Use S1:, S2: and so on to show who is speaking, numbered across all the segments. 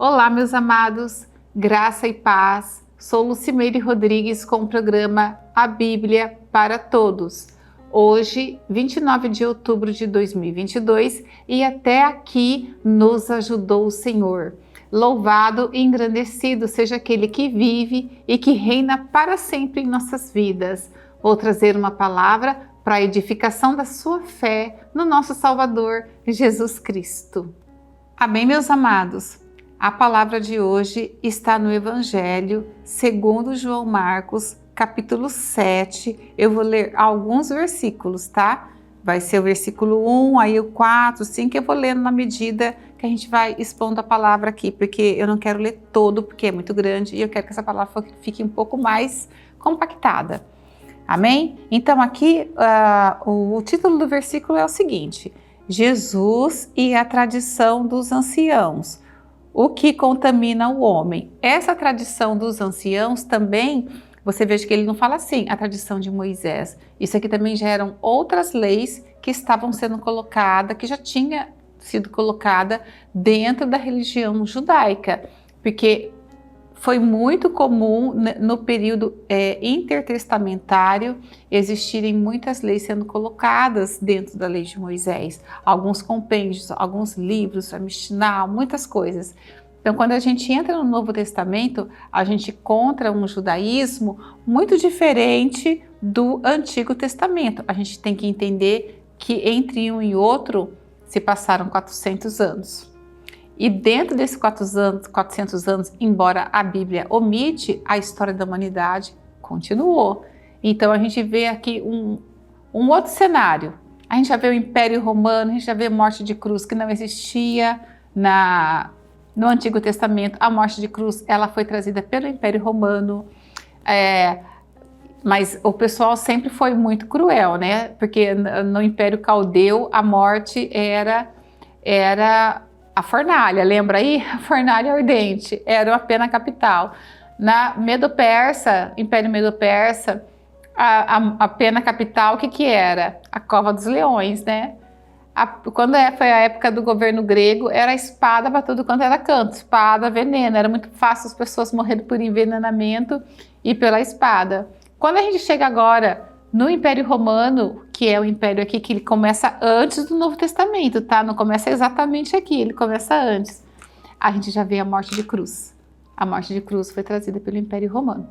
S1: Olá, meus amados, graça e paz. Sou Lucimeire Rodrigues com o programa A Bíblia para Todos. Hoje, 29 de outubro de 2022, e até aqui nos ajudou o Senhor. Louvado e engrandecido seja aquele que vive e que reina para sempre em nossas vidas. Vou trazer uma palavra para a edificação da sua fé no nosso Salvador, Jesus Cristo. Amém, meus amados? A palavra de hoje está no Evangelho segundo João Marcos, capítulo 7. Eu vou ler alguns versículos, tá? Vai ser o versículo 1, aí o 4, 5, eu vou lendo na medida que a gente vai expondo a palavra aqui, porque eu não quero ler todo, porque é muito grande, e eu quero que essa palavra fique um pouco mais compactada. Amém? Então aqui o título do versículo é o seguinte: Jesus e a tradição dos anciãos, o que contamina o homem. Essa tradição dos anciãos também, você veja que ele não fala assim, a tradição de Moisés. Isso aqui também já eram outras leis que estavam sendo colocadas, que já tinha sido colocada dentro da religião judaica, porque foi muito comum no período intertestamentário existirem muitas leis sendo colocadas dentro da lei de Moisés. Alguns compêndios, alguns livros, a Mishnah, muitas coisas. Então, quando a gente entra no Novo Testamento, a gente encontra um judaísmo muito diferente do Antigo Testamento. A gente tem que entender que entre um e outro se passaram 400 anos. E dentro desses 400 anos, embora a Bíblia omite, a história da humanidade continuou. Então a gente vê aqui um outro cenário. A gente já vê o Império Romano, a gente já vê a morte de cruz que não existia no Antigo Testamento. A morte de cruz ela foi trazida pelo Império Romano, mas o pessoal sempre foi muito cruel, né? Porque no Império Caldeu a morte era a fornalha, lembra aí? A fornalha ardente, era a pena capital. Na Medo-Persa, Império Medo-Persa, a pena capital, o que era? A cova dos leões, né? Quando foi a época do governo grego, era espada para tudo quanto era canto, espada, veneno, era muito fácil as pessoas morrerem por envenenamento e pela espada. Quando a gente chega agora no Império Romano, que é o império aqui que ele começa antes do Novo Testamento, tá? Não começa exatamente aqui, ele começa antes. A gente já vê a morte de cruz. A morte de cruz foi trazida pelo Império Romano.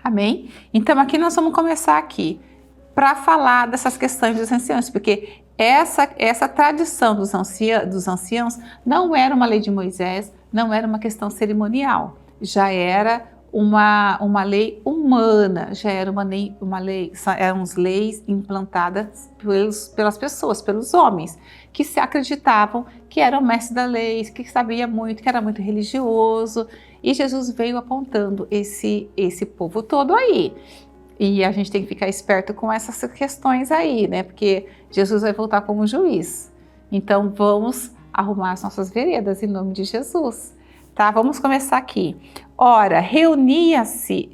S1: Amém? Então aqui nós vamos começar aqui para falar dessas questões dos anciãos, porque essa tradição dos anciãos não era uma lei de Moisés, não era uma questão cerimonial, já era uma lei humana, já era uma lei, eram leis implantadas pelas pessoas, pelos homens, que se acreditavam que eram mestres da lei, que sabia muito, que era muito religioso, e Jesus veio apontando esse povo todo aí. E a gente tem que ficar esperto com essas questões aí, né? Porque Jesus vai voltar como juiz. Então vamos arrumar as nossas veredas em nome de Jesus. Tá, vamos começar aqui. Ora, reuniam-se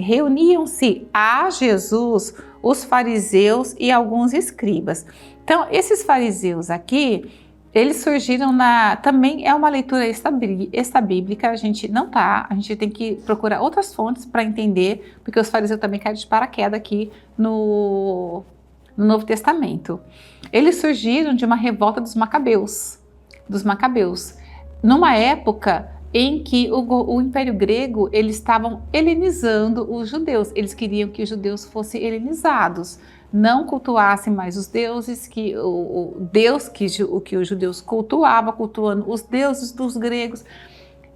S1: a Jesus os fariseus e alguns escribas. Então, esses fariseus aqui, eles surgiram também é uma leitura extra-bíblica, a gente tem que procurar outras fontes para entender, porque os fariseus também caem de paraquedas aqui no Novo Testamento. Eles surgiram de uma revolta dos macabeus, numa época em que o Império Grego, eles estavam helenizando os judeus. Eles queriam que os judeus fossem helenizados, não cultuassem mais os deuses, o Deus que os judeus cultuavam, cultuando os deuses dos gregos.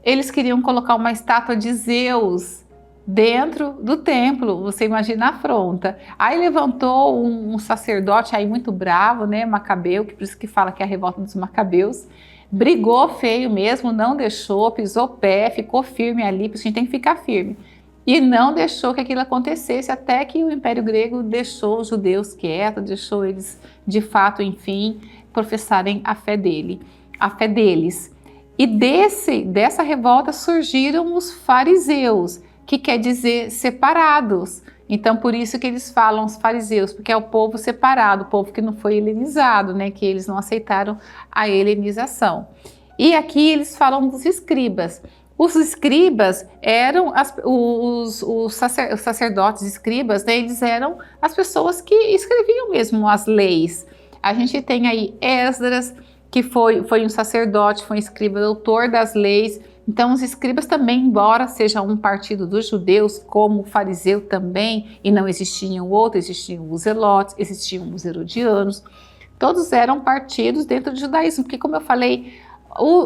S1: Eles queriam colocar uma estátua de Zeus dentro do templo, você imagina a afronta. Aí levantou um sacerdote aí muito bravo, né, Macabeu, que por isso que fala que é a revolta dos Macabeus. Brigou feio mesmo, não deixou, pisou pé, ficou firme ali, porque a gente tem que ficar firme. E não deixou que aquilo acontecesse, até que o Império Grego deixou os judeus quietos, deixou eles, de fato, enfim, professarem a fé deles. E dessa revolta surgiram os fariseus, que quer dizer separados. Então, por isso que eles falam os fariseus, porque é o povo separado, o povo que não foi helenizado, né? Que eles não aceitaram a helenização. E aqui eles falam dos escribas. Os escribas eram os sacerdotes escribas, né? Eles eram as pessoas que escreviam mesmo as leis. A gente tem aí Esdras, que foi um sacerdote, foi um escriba, doutor das leis. Então os escribas também, embora seja um partido dos judeus, como o fariseu também, e não existiam outros, existiam os zelotes, existiam os herodianos, todos eram partidos dentro do judaísmo, porque como eu falei,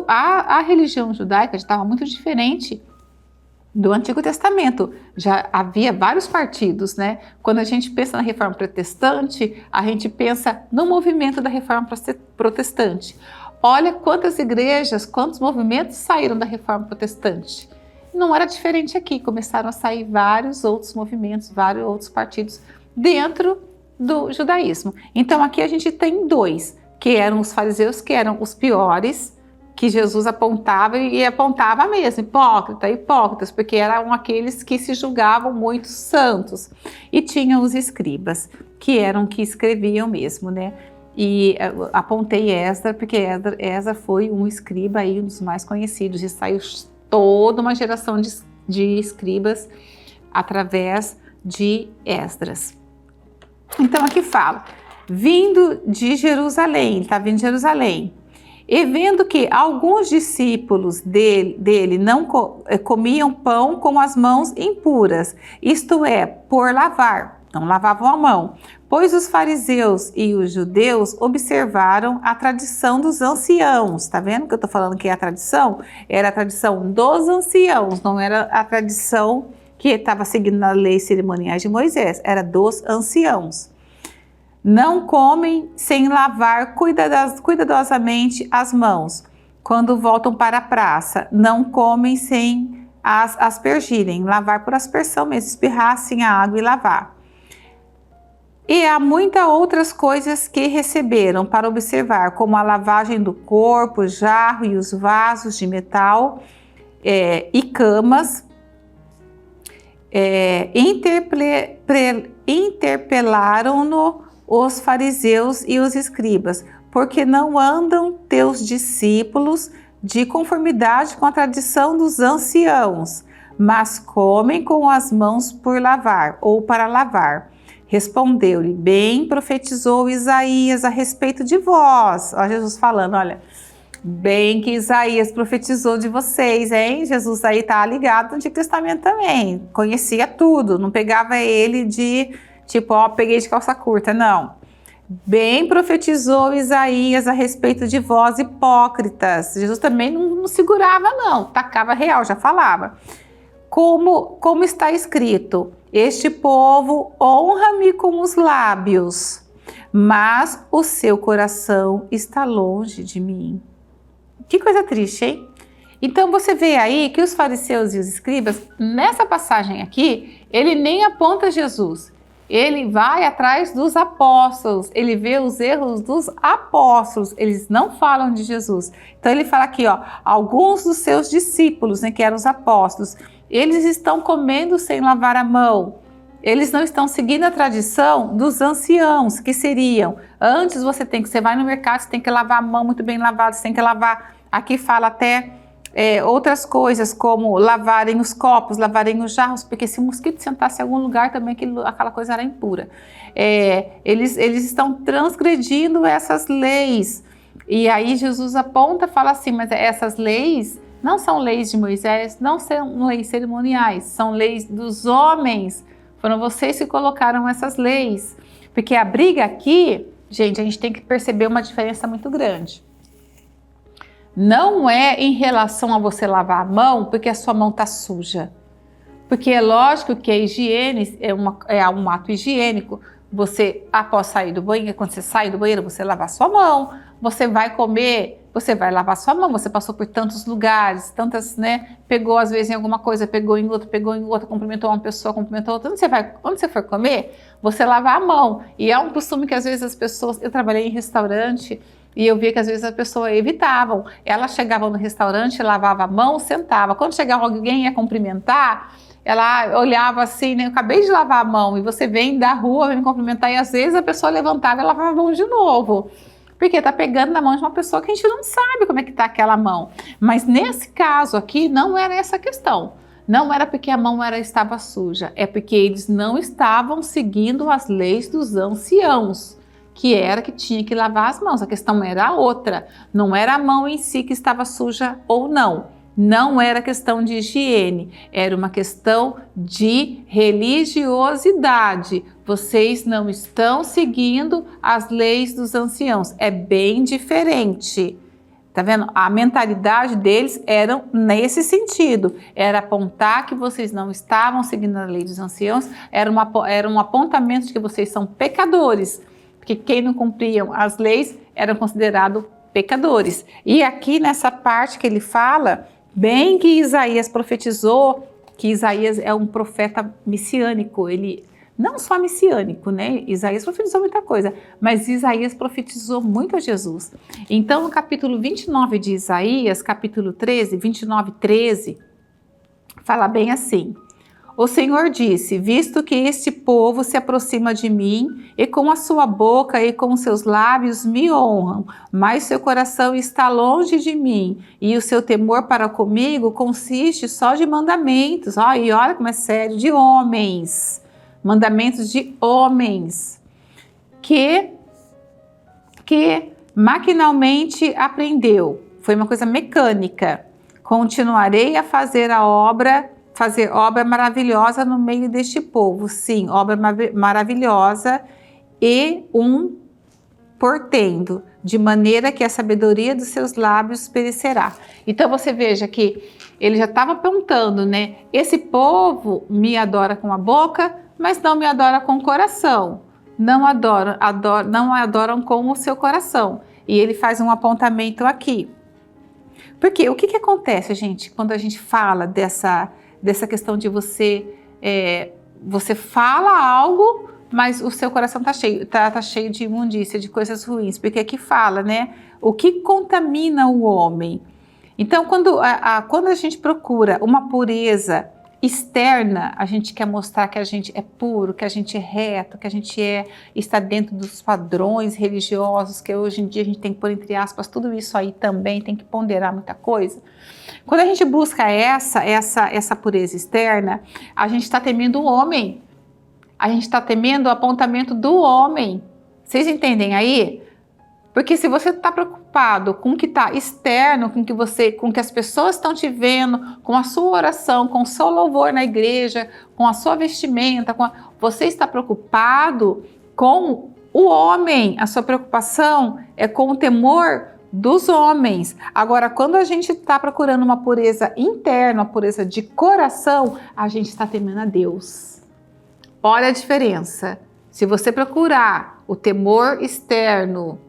S1: a religião judaica já estava muito diferente do Antigo Testamento. Já havia vários partidos, né? Quando a gente pensa na Reforma Protestante, a gente pensa no movimento da Reforma Protestante. Olha quantas igrejas, quantos movimentos saíram da Reforma Protestante. Não era diferente aqui, começaram a sair vários outros movimentos, vários outros partidos dentro do judaísmo. Então aqui a gente tem dois, que eram os fariseus, que eram os piores, que Jesus apontava e apontava mesmo, hipócritas, porque eram aqueles que se julgavam muito santos. E tinha os escribas, que eram que escreviam mesmo, né? E apontei Esdras, porque Esdras foi um escriba aí, um dos mais conhecidos, e saiu toda uma geração de escribas através de Esdras. Então aqui fala, vindo de Jerusalém, está vindo de Jerusalém, e vendo que alguns discípulos dele não comiam pão com as mãos impuras, isto é, por lavar, não lavavam a mão, pois os fariseus e os judeus observaram a tradição dos anciãos. Está vendo que eu estou falando que é a tradição? Era a tradição dos anciãos, não era a tradição que estava seguindo na lei cerimoniais de Moisés, era dos anciãos. Não comem sem lavar cuidadosamente as mãos. Quando voltam para a praça, não comem sem as aspergirem, lavar por aspersão mesmo, espirrar assim a água e lavar. E há muitas outras coisas que receberam para observar, como a lavagem do corpo, o jarro e os vasos de metal e camas. Interpelaram-no os fariseus e os escribas, porque não andam teus discípulos de conformidade com a tradição dos anciãos, mas comem com as mãos por lavar ou para lavar. Respondeu-lhe, bem profetizou Isaías a respeito de vós. Olha Jesus falando, olha, bem que Isaías profetizou de vocês, hein? Jesus aí tá ligado no Antigo Testamento também, conhecia tudo, não pegava ele de tipo, peguei de calça curta, não. Bem profetizou Isaías a respeito de vós hipócritas. Jesus também não segurava não, tacava real, já falava. Como está escrito, este povo honra-me com os lábios, mas o seu coração está longe de mim. Que coisa triste, hein? Então você vê aí que os fariseus e os escribas, nessa passagem aqui, ele nem aponta Jesus. Ele vai atrás dos apóstolos, ele vê os erros dos apóstolos, eles não falam de Jesus. Então ele fala aqui, ó, alguns dos seus discípulos, né, que eram os apóstolos, eles estão comendo sem lavar a mão. Eles não estão seguindo a tradição dos anciãos, que seriam, antes você vai no mercado, você tem que lavar a mão muito bem lavada, você tem que lavar, aqui fala até outras coisas, como lavarem os copos, lavarem os jarros, porque se o mosquito sentasse em algum lugar também aquela coisa era impura. Eles estão transgredindo essas leis, e aí Jesus aponta e fala assim, mas essas leis não são leis de Moisés, não são leis cerimoniais, são leis dos homens, foram vocês que colocaram essas leis, porque a briga aqui, gente, a gente tem que perceber uma diferença muito grande. Não é em relação a você lavar a mão porque a sua mão está suja. Porque é lógico que a higiene é um ato higiênico. Você, após sair do banheiro, quando você sai do banheiro, você lava a sua mão. Você vai comer, você vai lavar a sua mão. Você passou por tantos lugares, tantas, né? Pegou às vezes em alguma coisa, pegou em outra, cumprimentou uma pessoa, cumprimentou outra. Onde você for comer, você lava a mão. E é um costume que às vezes as pessoas... Eu trabalhei em restaurante... E eu via que às vezes as pessoas evitavam. Elas chegavam no restaurante, lavava a mão, sentava. Quando chegava alguém ia cumprimentar, ela olhava assim, né? Eu acabei de lavar a mão e você vem da rua, vem me cumprimentar e às vezes a pessoa levantava e lavava a mão de novo. Porque está pegando na mão de uma pessoa que a gente não sabe como é que está aquela mão. Mas nesse caso aqui, não era essa a questão. Não era porque a mão estava suja, é porque eles não estavam seguindo as leis dos anciãos, que era que tinha que lavar as mãos. A questão era outra, não era a mão em si que estava suja ou não. Não era questão de higiene, era uma questão de religiosidade. Vocês não estão seguindo as leis dos anciãos. É bem diferente. Tá vendo? A mentalidade deles era nesse sentido. Era apontar que vocês não estavam seguindo a lei dos anciãos. Era um apontamento de que vocês são pecadores. Porque quem não cumpriam as leis eram considerados pecadores. E aqui nessa parte que ele fala, bem que Isaías profetizou, que Isaías é um profeta messiânico, ele não só messiânico, né? Isaías profetizou muita coisa, mas Isaías profetizou muito a Jesus. Então, no capítulo 29 de Isaías, capítulo 13, 29, 13, fala bem assim: o Senhor disse, visto que este povo se aproxima de mim, e com a sua boca e com os seus lábios me honram, mas seu coração está longe de mim, e o seu temor para comigo consiste só de mandamentos, e olha como é sério, de homens, mandamentos de homens, que maquinalmente aprendeu, foi uma coisa mecânica, continuarei a fazer obra maravilhosa no meio deste povo. Sim, obra maravilhosa e um portento, de maneira que a sabedoria dos seus lábios perecerá. Então você veja que ele já estava apontando, né? Esse povo me adora com a boca, mas não me adora com o coração. Não adoram com o seu coração. E ele faz um apontamento aqui. Porque o que acontece, gente, quando a gente fala dessa questão de você fala algo, mas o seu coração tá cheio de imundícia, de coisas ruins, porque aqui fala, né, o que contamina o homem. Então, quando a gente procura uma pureza externa, a gente quer mostrar que a gente é puro, que a gente é reto, que a gente está dentro dos padrões religiosos, que hoje em dia a gente tem que pôr entre aspas, tudo isso aí também, tem que ponderar muita coisa. Quando a gente busca essa pureza externa, a gente está temendo o homem, a gente está temendo o apontamento do homem. Vocês entendem aí? Porque se você está preocupado com o que está externo, com que as pessoas estão te vendo, com a sua oração, com o seu louvor na igreja, com a sua vestimenta, você está preocupado com o homem. A sua preocupação é com o temor dos homens. Agora, quando a gente está procurando uma pureza interna, uma pureza de coração, a gente está temendo a Deus. Olha a diferença. Se você procurar o temor externo,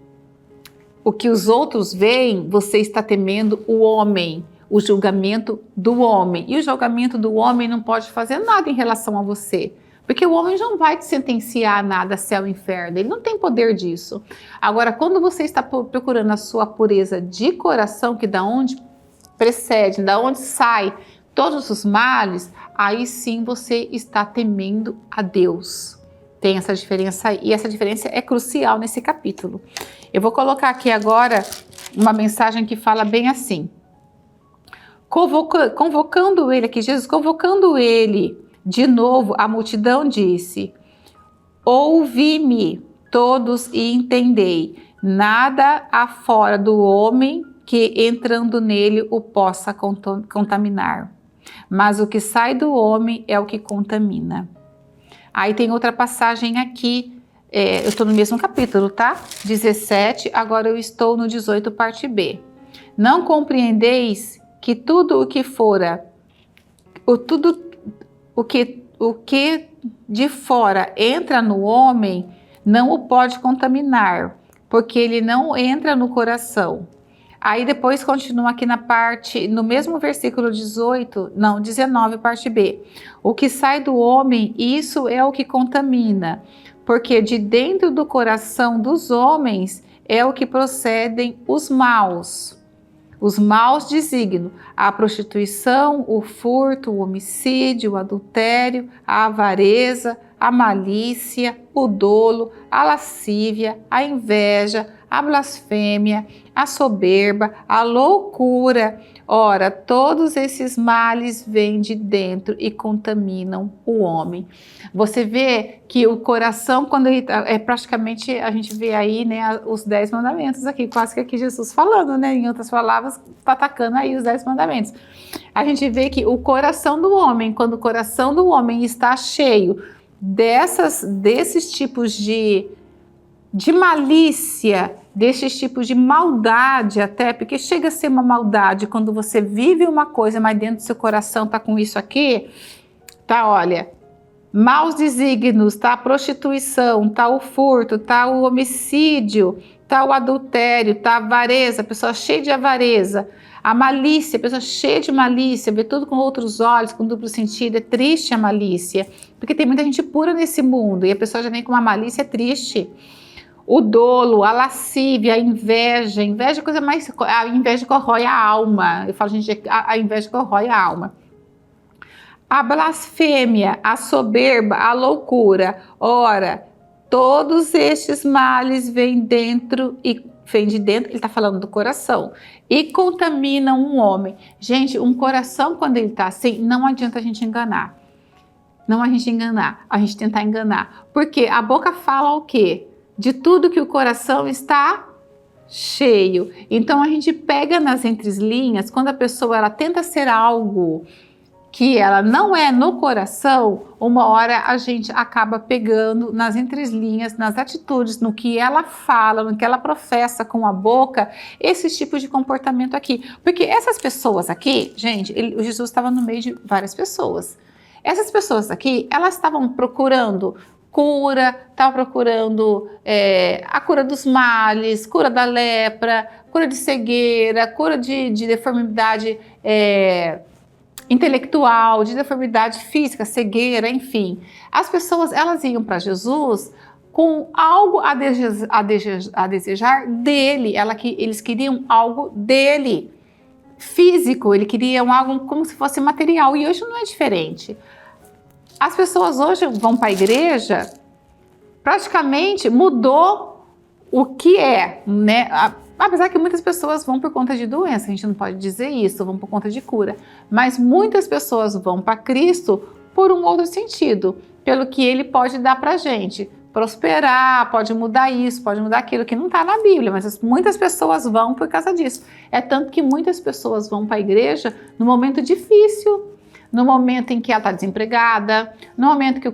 S1: o que os outros veem, você está temendo o homem, o julgamento do homem. E o julgamento do homem não pode fazer nada em relação a você. Porque o homem não vai te sentenciar a nada, céu e inferno, ele não tem poder disso. Agora, quando você está procurando a sua pureza de coração, que da onde precede, da onde sai todos os males, aí sim você está temendo a Deus. Tem essa diferença aí, e essa diferença é crucial nesse capítulo. Eu vou colocar aqui agora uma mensagem que fala bem assim. Convocando ele aqui, Jesus convocando ele de novo, a multidão disse: ouvi-me todos e entendei, nada há fora do homem que entrando nele o possa contaminar, mas o que sai do homem é o que contamina. Aí tem outra passagem aqui, eu estou no mesmo capítulo, tá? 17, agora eu estou no 18, parte B. Não compreendeis que tudo o que fora, o que de fora entra no homem não o pode contaminar, porque ele não entra no coração. Aí depois continua aqui no mesmo versículo 19, parte B. O que sai do homem, isso é o que contamina, porque de dentro do coração dos homens é o que procedem os maus. Os maus desígnios, a prostituição, o furto, o homicídio, o adultério, a avareza, a malícia, o dolo, a lascívia, a inveja, a blasfêmia, a soberba, a loucura. Ora, todos esses males vêm de dentro e contaminam o homem. Você vê que o coração, quando ele praticamente, a gente vê aí, né, os 10 mandamentos aqui, quase que aqui Jesus falando, né, em outras palavras, tá atacando aí os 10 mandamentos. A gente vê que o coração do homem, quando o coração do homem está cheio desses tipos de malícia, desses tipos de maldade até, porque chega a ser uma maldade quando você vive uma coisa, mas dentro do seu coração tá com isso aqui, tá, olha, maus desígnios, tá a prostituição, tá o furto, tá o homicídio, tá o adultério, tá a avareza, a pessoa cheia de avareza, a malícia, a pessoa cheia de malícia, vê tudo com outros olhos, com duplo sentido, é triste a malícia, porque tem muita gente pura nesse mundo e a pessoa já vem com uma malícia triste. O dolo, a lascívia, a inveja é a coisa mais... A inveja corrói a alma. Eu falo, gente, a inveja corrói a alma. A blasfêmia, a soberba, a loucura. Ora, todos estes males vêm de dentro, ele está falando do coração, e contaminam um homem. Gente, um coração, quando ele está assim, não adianta a gente enganar. Não a gente enganar, a gente tentar enganar. Porque a boca fala o quê? De tudo que o coração está cheio. Então a gente pega nas entrelinhas, quando a pessoa ela tenta ser algo que ela não é no coração, uma hora a gente acaba pegando nas entrelinhas, nas atitudes, no que ela fala, no que ela professa com a boca, esse tipo de comportamento aqui. Porque essas pessoas aqui, gente, o Jesus estava no meio de várias pessoas. Essas pessoas aqui, elas estavam procurando cura, estava procurando a cura dos males, cura da lepra, cura de cegueira, cura de deformidade intelectual, de deformidade física, cegueira, enfim. As pessoas, elas iam para Jesus com algo a desejar dele, eles queriam algo dele, físico, eles queriam algo como se fosse material, e hoje não é diferente. As pessoas hoje vão para a igreja, praticamente mudou o que é, né? Apesar que muitas pessoas vão por conta de doença, a gente não pode dizer isso, vão por conta de cura. Mas muitas pessoas vão para Cristo por um outro sentido, pelo que Ele pode dar para a gente. Prosperar, pode mudar isso, pode mudar aquilo, que não está na Bíblia, mas muitas pessoas vão por causa disso. É tanto que muitas pessoas vão para a igreja no momento difícil, no momento em que ela está desempregada, no momento que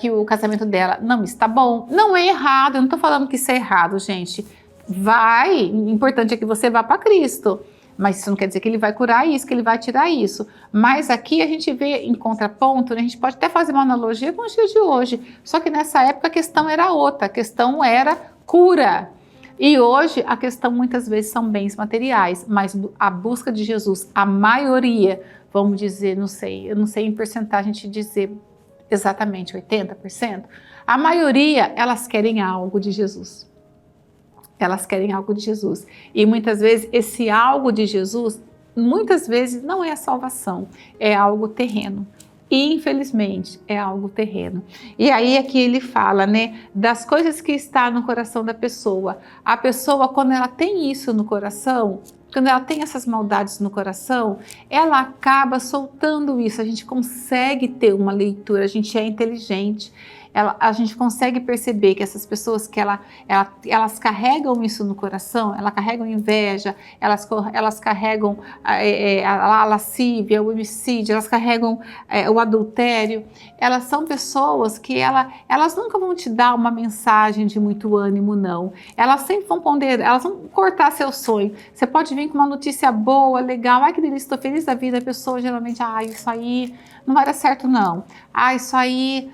S1: o casamento dela não está bom. Não é errado, eu não estou falando que isso é errado, gente. O importante é que você vá para Cristo, mas isso não quer dizer que Ele vai curar isso, que Ele vai tirar isso. Mas aqui a gente vê em contraponto, né, a gente pode até fazer uma analogia com os dias de hoje, só que nessa época a questão era outra, a questão era cura. E hoje a questão muitas vezes são bens materiais, mas a busca de Jesus, a maioria, vamos dizer, eu não sei em porcentagem te dizer exatamente 80%, a maioria, elas querem algo de Jesus. Elas querem algo de Jesus. E muitas vezes esse algo de Jesus, muitas vezes não é a salvação, é algo terreno. E infelizmente é algo terreno. E aí aqui ele fala, né, das coisas que está no coração da pessoa. A pessoa, quando ela tem isso no coração, quando ela tem essas maldades no coração, ela acaba soltando isso. A gente consegue ter uma leitura, a gente é inteligente. A gente consegue perceber que essas pessoas que elas carregam isso no coração, elas carregam inveja, elas carregam a lascívia, o homicídio, elas carregam o adultério. Elas são pessoas que elas nunca vão te dar uma mensagem de muito ânimo, não. Elas sempre vão ponderar, elas vão cortar seu sonho. Você pode vir com uma notícia boa, legal, ai que delícia, estou feliz da vida. A pessoa geralmente, isso aí não vai dar certo não. Isso aí...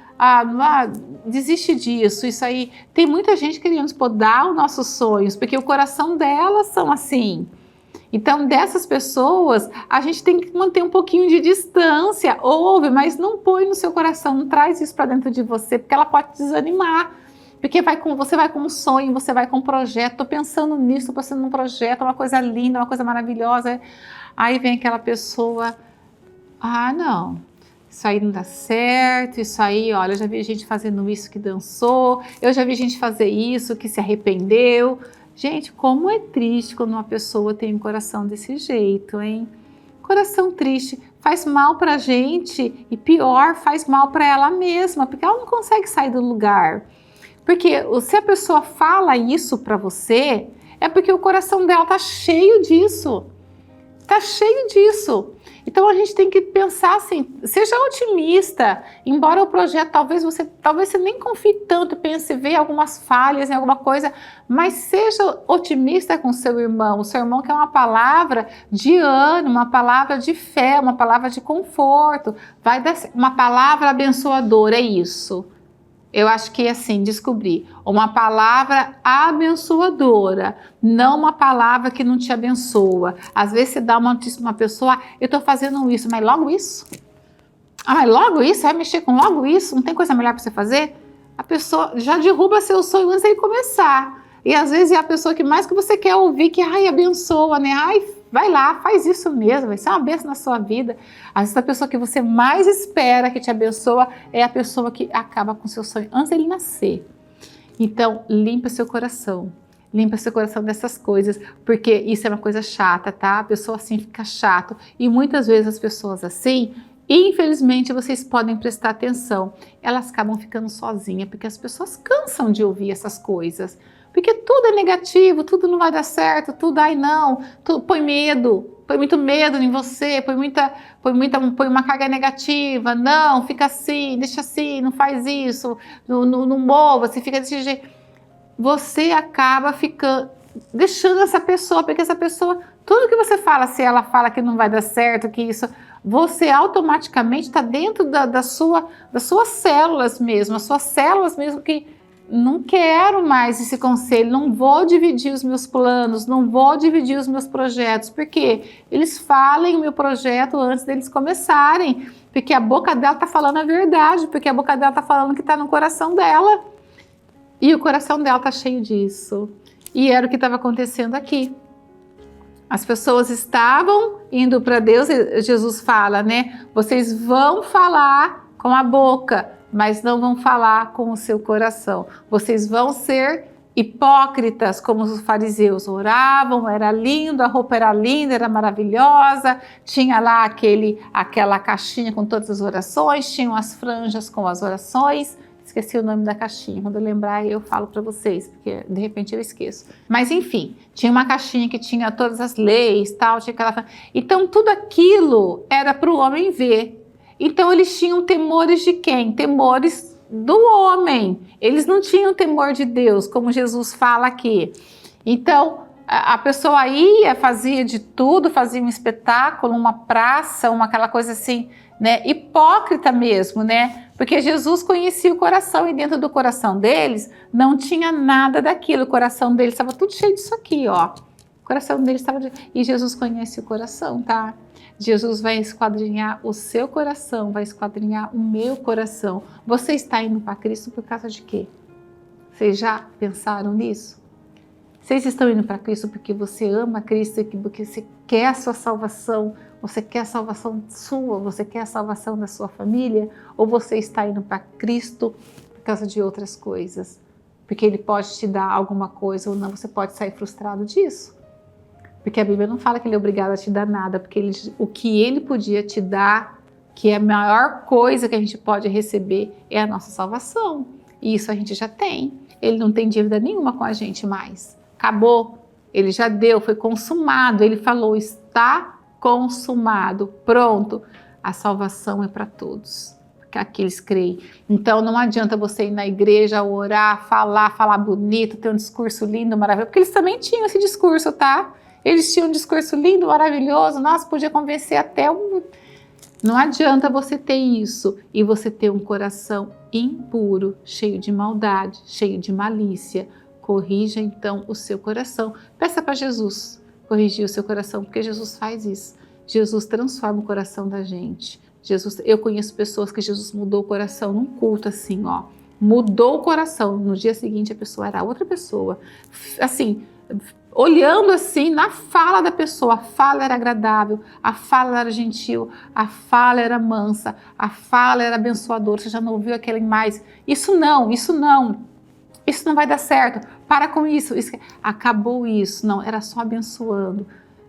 S1: desiste disso, isso aí. Tem muita gente querendo podar os nossos sonhos, porque o coração delas são assim. Então, dessas pessoas, a gente tem que manter um pouquinho de distância. Ouve, mas não põe no seu coração, não traz isso para dentro de você, porque ela pode te desanimar. Porque você vai com um sonho, você vai com um projeto. Estou pensando nisso, estou pensando num projeto, uma coisa linda, uma coisa maravilhosa. Aí vem aquela pessoa, não. Isso aí não dá certo, isso aí, olha, eu já vi gente fazendo isso que dançou, eu já vi gente fazer isso que se arrependeu. Gente, como é triste quando uma pessoa tem um coração desse jeito, hein? Coração triste faz mal pra gente e pior, faz mal pra ela mesma, porque ela não consegue sair do lugar. Porque se a pessoa fala isso pra você, é porque o coração dela tá cheio disso. Tá cheio disso. Então a gente tem que pensar assim, seja otimista, embora o projeto talvez você nem confie tanto, pense, vê algumas falhas em alguma coisa, mas seja otimista com o seu irmão quer uma palavra de ânimo, uma palavra de fé, uma palavra de conforto, vai dar uma palavra abençoadora, é isso. Eu acho que assim, descobri uma palavra abençoadora, não uma palavra que não te abençoa. Às vezes você dá uma notícia para uma pessoa, eu estou fazendo isso, mas logo isso? Ah, mas logo isso? Vai mexer com logo isso? Não tem coisa melhor para você fazer? A pessoa já derruba seu sonho antes de ele começar. E às vezes é a pessoa que mais que você quer ouvir, que ai, abençoa, né? Ai, vai lá, faz isso mesmo, vai ser uma bênção na sua vida. Às vezes a pessoa que você mais espera que te abençoa é a pessoa que acaba com seu sonho antes dele nascer. Então, limpa seu coração dessas coisas, porque isso é uma coisa chata, tá? A pessoa assim fica chato. E muitas vezes as pessoas assim, infelizmente vocês podem prestar atenção, elas acabam ficando sozinhas, porque as pessoas cansam de ouvir essas coisas. Porque tudo é negativo, tudo não vai dar certo, tudo, ai não, põe medo, põe muito medo em você, põe uma carga negativa, não, fica assim, deixa assim, não faz isso, não mova, você fica desse jeito. Você acaba ficando, deixando essa pessoa, porque essa pessoa, tudo que você fala, se ela fala que não vai dar certo, que isso, você automaticamente está dentro das suas células mesmo, as suas células mesmo que não quero mais esse conselho, não vou dividir os meus planos, não vou dividir os meus projetos, porque eles falem o meu projeto antes deles começarem, porque a boca dela está falando a verdade, porque a boca dela está falando que está no coração dela, e o coração dela está cheio disso, e era o que estava acontecendo aqui. As pessoas estavam indo para Deus, Jesus fala, né? Vocês vão falar com a boca, mas não vão falar com o seu coração. Vocês vão ser hipócritas, como os fariseus oravam, era lindo, a roupa era linda, era maravilhosa, tinha lá aquela caixinha com todas as orações, tinham as franjas com as orações. Esqueci o nome da caixinha, quando eu lembrar eu falo para vocês, porque de repente eu esqueço. Mas enfim, tinha uma caixinha que tinha todas as leis, tal, tinha aquela... Então tudo aquilo era para o homem ver. Então eles tinham temores de quem? Temores do homem. Eles não tinham temor de Deus, como Jesus fala aqui. Então a pessoa ia, fazia de tudo, fazia um espetáculo, uma praça, aquela coisa assim, né? Hipócrita mesmo, né? Porque Jesus conhecia o coração e dentro do coração deles não tinha nada daquilo. O coração deles estava tudo cheio disso aqui, ó. O coração deles estava... E Jesus conhece o coração, tá? Jesus vai esquadrinhar o seu coração, vai esquadrinhar o meu coração. Você está indo para Cristo por causa de quê? Vocês já pensaram nisso? Vocês estão indo para Cristo porque você ama Cristo, porque você quer a sua salvação, você quer a salvação sua, você quer a salvação da sua família? Ou você está indo para Cristo por causa de outras coisas? Porque Ele pode te dar alguma coisa ou não, você pode sair frustrado disso. Porque a Bíblia não fala que Ele é obrigado a te dar nada, porque o que Ele podia te dar, que é a maior coisa que a gente pode receber, é a nossa salvação. E isso a gente já tem. Ele não tem dívida nenhuma com a gente mais. Acabou. Ele já deu, foi consumado. Ele falou, está consumado. Pronto. A salvação é para todos. Porque aqueles creem. Então não adianta você ir na igreja, orar, falar bonito, ter um discurso lindo, maravilhoso. Porque eles também tinham esse discurso, tá? Eles tinham um discurso lindo, maravilhoso, nossa, podia convencer até um... Não adianta você ter isso e você ter um coração impuro, cheio de maldade, cheio de malícia. Corrija então o seu coração. Peça para Jesus corrigir o seu coração, porque Jesus faz isso. Jesus transforma o coração da gente. Eu conheço pessoas que Jesus mudou o coração num culto assim, ó. Mudou o coração. No dia seguinte a pessoa era outra pessoa. Assim... Olhando assim na fala da pessoa, a fala era agradável, a fala era gentil, a fala era mansa, a fala era abençoadora. Você já não ouviu aquele mais? Isso não vai dar certo. para com isso, acabou isso, não, era só abençoando.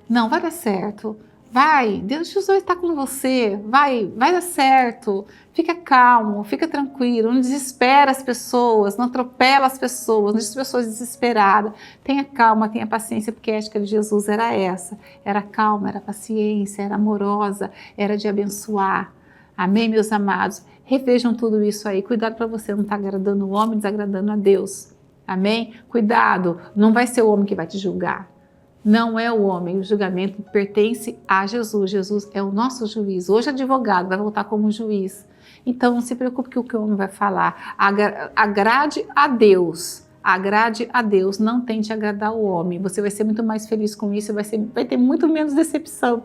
S1: Não, vai dar certo, vai, Deus Jesus está com você, vai dar certo, fica calmo, fica tranquilo, não desespera as pessoas, não atropela as pessoas, não deixa as pessoas desesperadas, tenha calma, tenha paciência, porque a ética de Jesus era essa, era calma, era paciência, era amorosa, era de abençoar. Amém, meus amados? Revejam tudo isso aí, cuidado para você não estar agradando o homem, desagradando a Deus. Amém? Cuidado, não vai ser o homem que vai te julgar. Não é o homem, o julgamento pertence a Jesus. Jesus é o nosso juiz. Hoje advogado, vai voltar como juiz. Então não se preocupe com o que o homem vai falar. Agrade a Deus. Agrade a Deus, não tente agradar o homem. Você vai ser muito mais feliz com isso, vai ter muito menos decepção.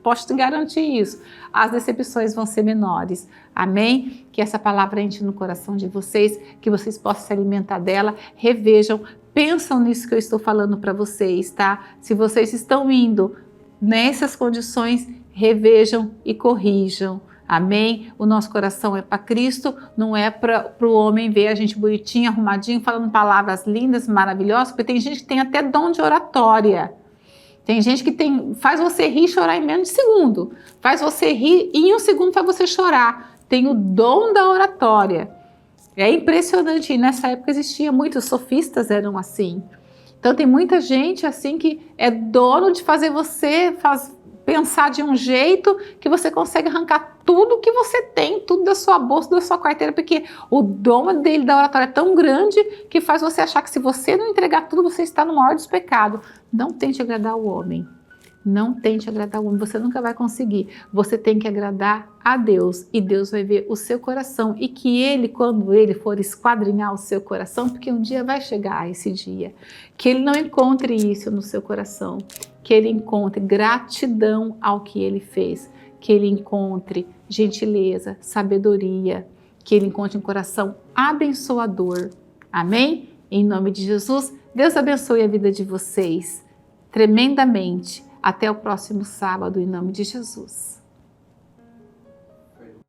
S1: Posso te garantir isso. As decepções vão ser menores. Amém? Que essa palavra entre no coração de vocês, que vocês possam se alimentar dela. Revejam, pensam nisso que eu estou falando para vocês, tá? Se vocês estão indo nessas condições, revejam e corrijam. Amém? O nosso coração é para Cristo, não é para o homem ver a gente bonitinho, arrumadinho, falando palavras lindas, maravilhosas, porque tem gente que tem até dom de oratória. Tem gente que faz você rir e chorar em menos de segundo. Faz você rir e em um segundo faz você chorar. Tem o dom da oratória. É impressionante. E nessa época existia muitos sofistas, eram assim. Então tem muita gente assim que é dono de fazer você pensar de um jeito que você consegue arrancar tudo que você tem, tudo da sua bolsa, da sua carteira, porque o dom dele da oratória é tão grande que faz você achar que se você não entregar tudo, você está no maior dos pecados. Não tente agradar o homem. Não tente agradar o homem, você nunca vai conseguir. Você tem que agradar a Deus e Deus vai ver o seu coração e que Ele, quando Ele for esquadrinhar o seu coração, porque um dia vai chegar esse dia, que Ele não encontre isso no seu coração, que Ele encontre gratidão ao que Ele fez, que Ele encontre gentileza, sabedoria, que Ele encontre um coração abençoador. Amém? Em nome de Jesus, Deus abençoe a vida de vocês tremendamente. Até o próximo sábado, em nome de Jesus.